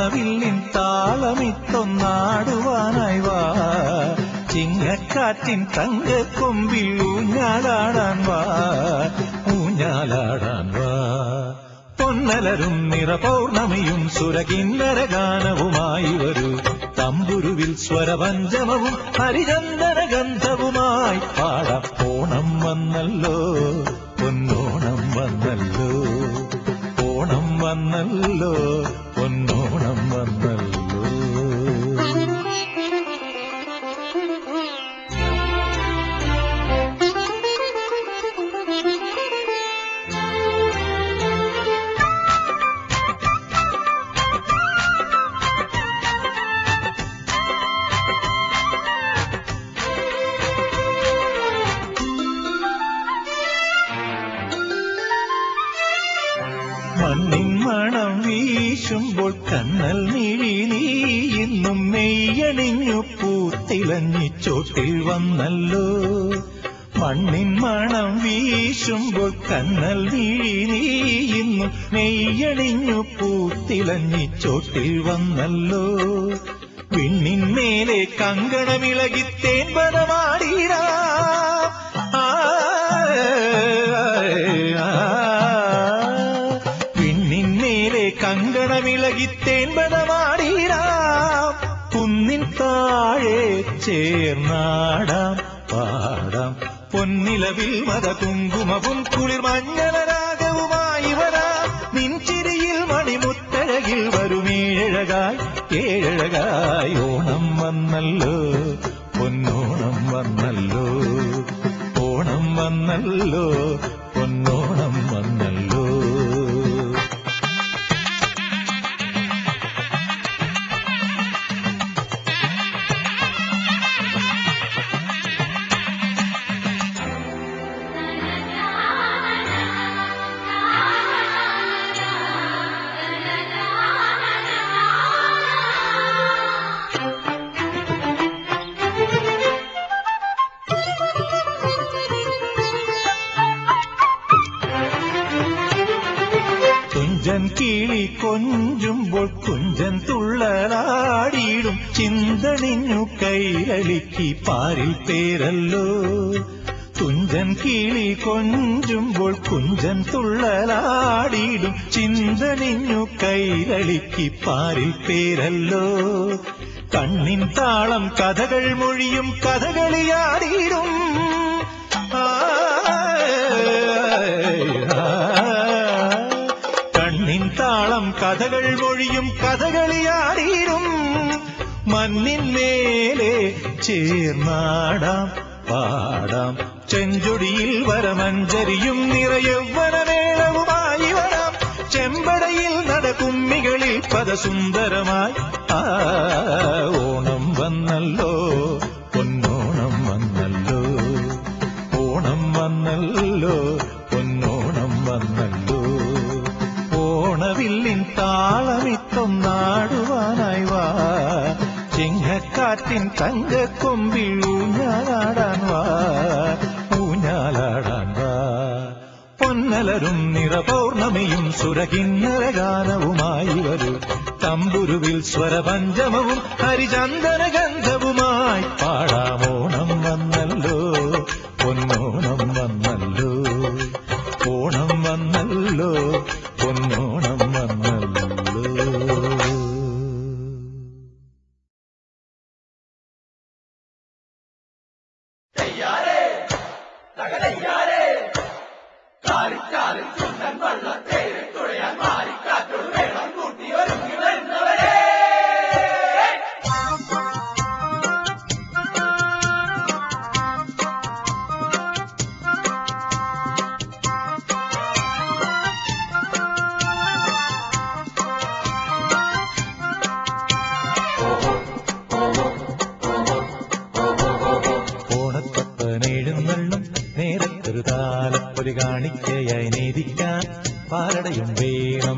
ഓണവില്ലിൻ താളമിട്ടൊന്നാടുവാനായി വാ, ചിങ്ങക്കാറ്റിൻ തങ്കക്കൊമ്പിൽ ഊഞ്ഞാലാടാൻ വാ, ഊഞ്ഞാലാടാൻ വാ. പൊന്നലരും നിറപൗർണമിയും സുരകിന്നരഗാനവുമായി വരൂ, തമ്പുരുവിൽ സ്വരപഞ്ചമവും ഹരിചന്ദന ഗന്ധവുമായി പാടാം. ഓണം വന്നല്ലോ, പൊന്നോണം വന്നല്ലോ, ഓണം വന്നല്ലോ, പൊന്നോണം വന്നല്ലോ. മണ്ണിൻ മണം വീശുമ്പോൾ കണ്ണൽ മിഴി നീ ഇന്നും നെയ്യണിഞ്ഞു പൂത്തിലഞ്ഞി ചോട്ടിൽ വന്നല്ലോ. മണ്ണിൻ മണം വീശുമ്പോൾ കണ്ണൽ മിഴി നീ ഇന്നും നെയ്യണിഞ്ഞു പൂത്തിലഞ്ഞി ചോട്ടിൽ വന്നല്ലോ. വിണ്ണിന്മേലെ കങ്കണമിളകിത്തേൻ വനമാടിരാ, കങ്കണമിളകിത്തേൻപനമാടീരാം. കുന്നിൻ താഴെ ചേർന്നാടാം പാടാം, പൊന്നിലവിൽ മത കുങ്കുമവും കുളിർ മഞ്ഞളരാഗവുമായി വരാം. നിൻചിരിയിൽ മണിമുത്തഴകിൽ വരുമേഴഴകായി ഏഴഴകായി. ഓണം വന്നല്ലോ, പൊന്നോണം വന്നല്ലോ, ഓണം വന്നല്ലോ, പൊന്നോണം വന്നല്ലോ. കുഞ്ചൻ കിളി കൊഞ്ചുമ്പോൾ കുഞ്ചൻ തുള്ളലാടിയിടും, ചിന്തണിഞ്ഞു കൈരളിക്ക് പാരിൽ പേരല്ലോ. കുഞ്ചൻ കിളി കൊഞ്ചുമ്പോൾ കുഞ്ചൻ തുള്ളലാടിയിടും, ചിന്തണിഞ്ഞു കൈരളിക്ക് പാരിൽ പേരല്ലോ. കണ്ണിൻ താളം കഥകൾ മൊഴിയും കഥകളിയാടിയിടും, താളം കഥകൾ മൊഴിയും കഥകളിയാടിയിടും. മണ്ണിന്മേലെ ചേർന്നാടാം പാടാം, ചെഞ്ചൊടിയിൽ വരമഞ്ചരിയും നിറയൗവനമേളവുമായി വരാം. ചെമ്പടയിൽ നടകുമ്മികളിൽ പദസുന്ദരമായി. ഓണം വന്നല്ലോ, പൊന്നോണം വന്നല്ലോ, ഓണം വന്നല്ലോ, പൊന്നോണം വന്നല്ലോ. ഓണവില്ലിൻ താളമിട്ടൊന്നാടുവാനായി വാ, ചിങ്ങക്കാറ്റിൻ തങ്കക്കൊമ്പിൽ ഊഞ്ഞാലാടാൻ വാ, ഊഞ്ഞാലാടാൻ വാ. പൊന്നലരും നിറപൗർണമിയും സുരകിന്നരഗാനവുമായി വരൂ, തമ്പുരുവിൽ സ്വരപഞ്ചമവും ഹരിചന്ദന ഗന്ധവുമായി പാടാം. ഓണം വന്നല്ലോ, പൊന്നോണം വന്നല്ലോ, ഓണം വന്നല്ലോ, പൊന്നോണം വന്നല്ലോ. കാലിക്കാലിൽ ചുണ്ടൻ വള്ളം തേരെ തുഴയാൻ മാറിക്കാറ്റോട് വേണം കൂട്ടി ഒരുങ്ങി വരുന്നവരെ. ഓണത്തപ്പനെഴുന്നള്ളും നേരത്തൊരു താലപ്പൊലി കാണിക്കയായി നേദിക്കാൻ പാലടയും വേണം.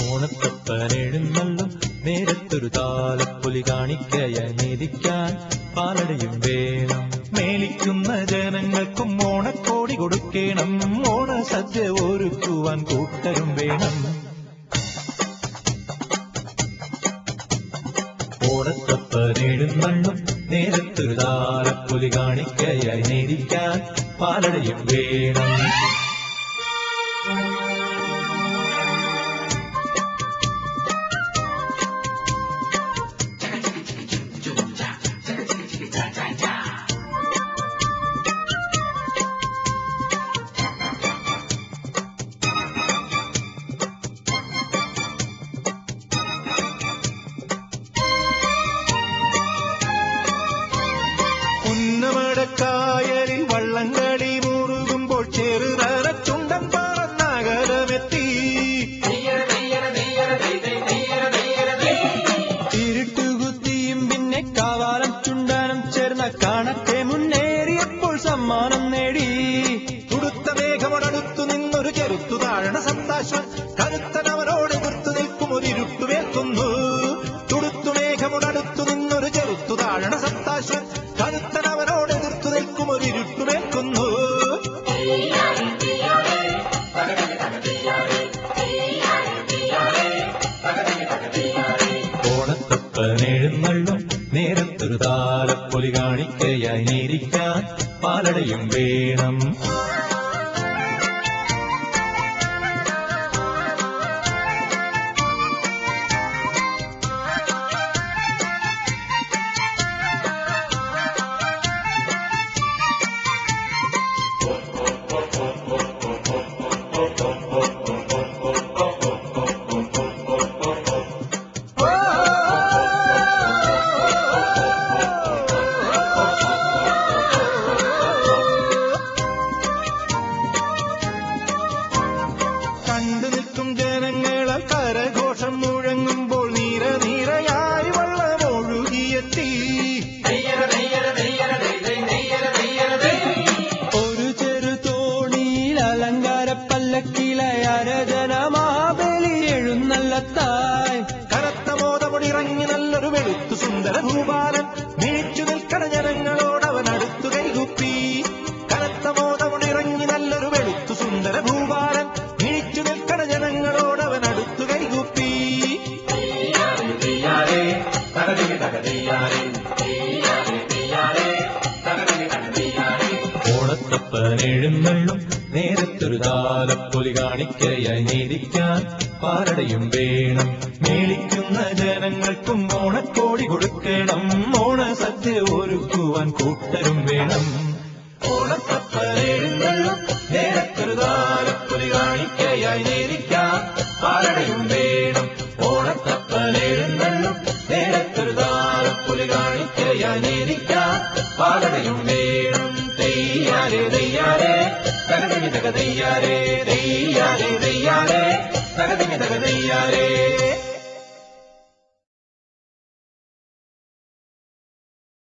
ഓണത്തപ്പനെഴുന്നള്ളും നേരത്തൊരു താലപ്പൊലി കാണിക്കയായി നേദിക്കാൻ പാലടയും വേണം. മേലിക്കുന്ന ജനങ്ങൾക്കും ഓണക്കോടി കൊടുക്കണം, ഓണ സദ്യ ഒരുക്കുവാൻ കൂട്ടരും വേണം. ഓണത്തപ്പനെഴുന്നള്ളും നേരത്തൊരു താലപ്പൊലി കാണിക്കയായി നേദിക്കാൻ പാലടയും വേണം. ഉന്നമടക്കായലിൽ വള്ളംകളി മുറുകുമ്പോൾ ചെറുതര ചുണ്ടൻ പറന്നകലമെത്തി. ഇരുട്ടുകുത്തിയും പിന്നെ കാവാലം ചുണ്ടനും ചേർന്ന കാണത്തെ മുന്നേറിയപ്പോൾ സമ്മാനം നേടി. തുടുത്ത മേഘമോടടുത്തു നിന്നൊരു ചെറുത്തു താഴണ സന്താശ്വൻ കരുത്തനവനോട് എതിർത്തു നിൽക്കും ഒരു ഇരുട്ടുവേൽക്കുന്നു. തുടുത്തു മേഘമോടടുത്തു നിന്നൊരു ചെറുത്തു താഴണ സന്താശ്വൻ കരുത്തനവനോട് എതിർത്തു നിൽക്കും ഒരു ഇരുട്ടുവേൽക്കുന്നു. ഓണത്തപ്പനെഴുന്നള്ളും നേരത്തൊരു താലപ്പൊലി കാണിക്കയായി നേദിക്കാൻ പാലടയും വേണം. കണ്ടു നിൽക്കും ജനങ്ങളെ കരഘോഷം മുഴങ്ങുമ്പോൾ നീരനിരയായി വള്ളമൊഴുകിയെത്തി. ഒരു ചെറു തോണിയിൽ അലങ്കാര പല്ലക്കിലയരജന മഹാബലി എഴുന്നള്ളത്തായി. കനത്ത മോദമൊടിറങ്ങി നല്ലൊരു വെളുത്തു സുന്ദര ഭൂപാലൻ മിഴിച്ചു നിൽക്കണ ജനങ്ങളോടവൻ അടുത്തു കൈകുപ്പി. കനത്ത മോദമൊടിറങ്ങി നല്ലൊരു വെളുത്തു സുന്ദര ഭൂപാലൻ മിഴിച്ചു നിൽക്കണ ജനങ്ങളോടവൻ അടുത്തു കൈകുപ്പി. ഓണത്തപ്പനെഴുന്നള്ളും നേരത്തൊരു താലപ്പൊലി കാണിക്കയായി നേദിക്കാൻ പാലടയും വേണം. മേളിക്കുന്ന ജനങ്ങൾക്കും ഓണക്കോടി കൊടുക്കണം. ഓണസദ്യ ഒരുക്കുവാൻ കൂട്ടരും വേണം. ഓണത്തപ്പനെഴുന്നള്ളും നേരത്തൊരു താലപ്പൊലി കാണിക്കയായി നേദിക്കാൻ പാലടയും വേണം. ഓണത്തപ്പനെഴുന്നള്ളും നേരത്തൊരു താലപ്പൊലി കാണിക്കയായി നേദിക്കാൻ പാലടയും വേണം. തെയ്യാരേ തെയ്യാരേ തകതിമി തകതയ്യാരേ തെയ്യാരേ തെയ്യാരേ തകതിമി തകതയ്യാരേ.